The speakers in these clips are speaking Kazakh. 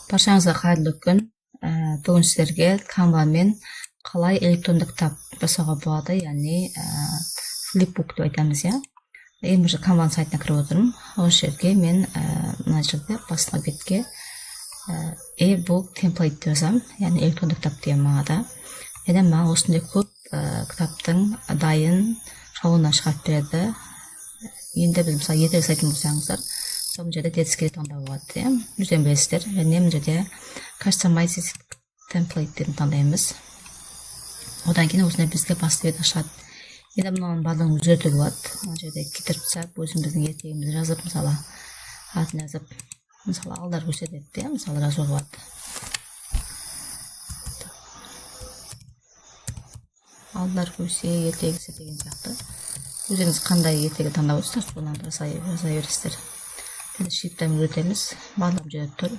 Баршаңызға қайырлы күн. Бүгін сіздерге Canva-мен қалай электронды кітап жасауға болады, яғни флипбук деп айтамыз, иә. Ең бірінші Canva сайтына кіріп отырмын. Осы жерге мен мына жерде басқа бетке e-book template деп жазамын, яғни электронды кітап деген мағынада. Және маған осындай көп кітаптың дайын шаблонынан шығарып береді. Енді біз мысалы ертегі сайтын болсаңыздар, сол жерде детский таңдау болады, иә. Өздерің білесіздер. Және мына жерде customize template деп таңдаймыз. Одан кейін осындай бізге басты бет ашады. Енді мынаның барлығын өзгертуге болады. Мына жерде кетіріп тастап, өзіміздің ертегімізді жазып, мысалы атын жазып, мысалы алдар көрсетеді, иә, мысалы жазуға болады. Алдар көрсе, ертегісі деген сияқты. Өзіңіз қандай ертегі таңдап отырсыздар, соны жаза бересіздер. Енді шрифтін өтеміз, барлығым жерде тұр.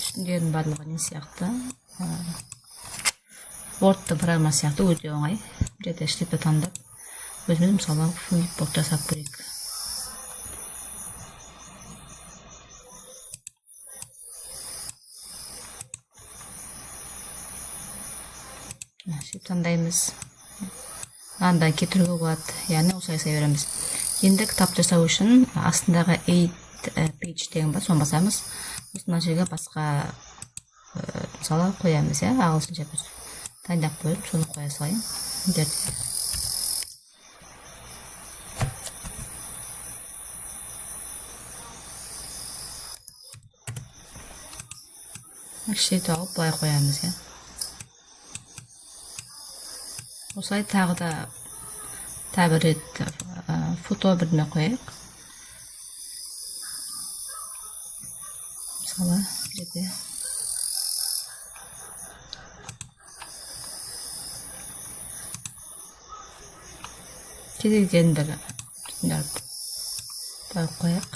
Үстіндердің барлығы не сияқты, Word программа сияқты өте оңай. Жерде шрифті таңдап, өзіміз мысалы флипбук жасап көрейік. Шрифт таңдаймыз. Мынандай кетіруге болады, яғни осылай жасай береміз. Енді кітап жасау үшін астындағы add page деген бар, соны басамыз. Осындай жерге басқа мысалы қоямыз, иә, ағылшынша біз дайындап қойып, соны қоя салайын. Кішірейте тауып былай қоямыз, иә. Осылай тағы да бір рет фото біріне қояйық. Мысалы жерде кезегден бір қояйық.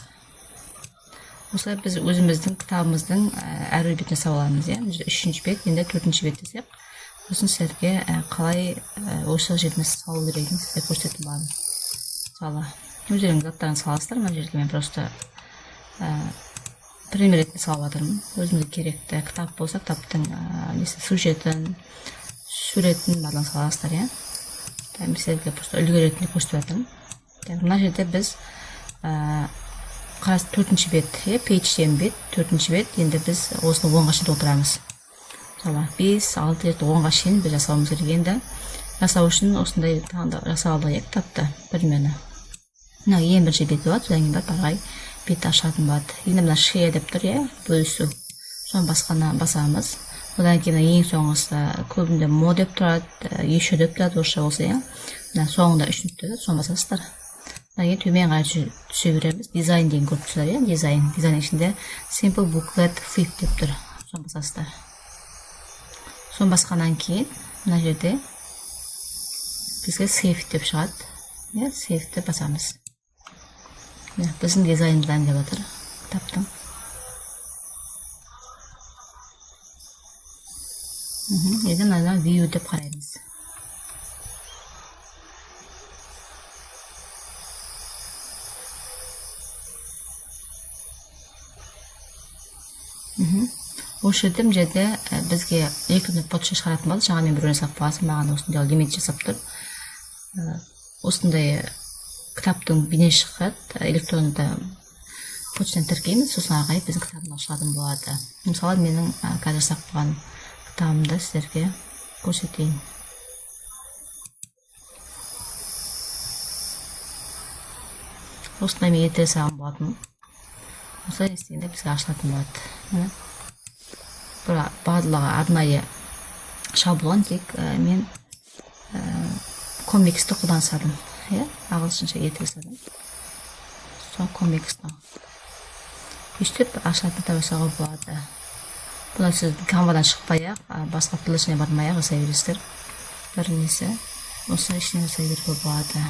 Осылай біз өзіміздің кітабымыздың әр бетін жасап аламыз, иә. Үшінші бет, енді төртінші бет десек, сосын сіздерге қалай осы жеріне салу керегін сіздерге көрсететін боламын. Мысалы, өздеріңіз заттарыңызды саласыздар, мына жерге мен просто пример ретінде салып жатырмын. Өзімізге керекті кітап болса, кітаптың сюжетін, суретін барлығын саласыздар, иә. Мен сіздерге просто үлгі ретінде көрсетіп жатырмын. Мына жерде біз төртінші бет, пейджден бет, төртінші бет, енді біз осыны 10-ға шейін толтырамыз. Мысалы, 5, 6, 7, 10-ға шейін біз жасауымыз керек. Енді жасау үшін осындай жасап алдық кітапты бірмені. Мына ең бірінші бет болады, содан кейін барғай бет ашатын болады. Енді мына share деп тұр, бөлісу. Соны басамыз. Одан кейін ең соңғысы көбінде more деп тұрады, еще деп тұрады, орысша болса, соңында 3 нүкте, соны басасыздар. Одан кейін төмен қарай түсе береміз. Дизайн деген көріп тұрсыздар, дизайн. Дизайн ішінде simple booklet flip деп тұр. Соны басасыздар. Соны басқаннан кейін мына жерде бізге save деп шығады. Save деп басамыз. Біздің дизайнды дайындап жатыр кітаптың. Енді мына view деп қараймыз. Осы жерде мына жерде бізге электронды почта шығаратын болады. Жаңа мен біреуіне салып қойғасын, маған осындай лимит жасап тұр. Осындай кітаптың бейне шығады, электронды почтаны тіркейміз, сосын ары қарай біздің кітабымыз ашылатын болады. Мысалы, менің қазір жасап қойған кітабымды сіздерге көрсетейін. Осындай мен ертегі салған болатын. Осылай істегенде бізге ашылатын болады. Барлығы арнайы шаблон, тек мен комиксті қолдансадым, ағылшынша ертегі жасадым. Сол комиксті үштеп ашылатын кітап жасауға болады. Бұны сіз Canva-дан шықпай-ақ, басқа тіл ішіне бармай-ақ жасай бересіздер. Бір несі, осы ішіне жасай беруге болады.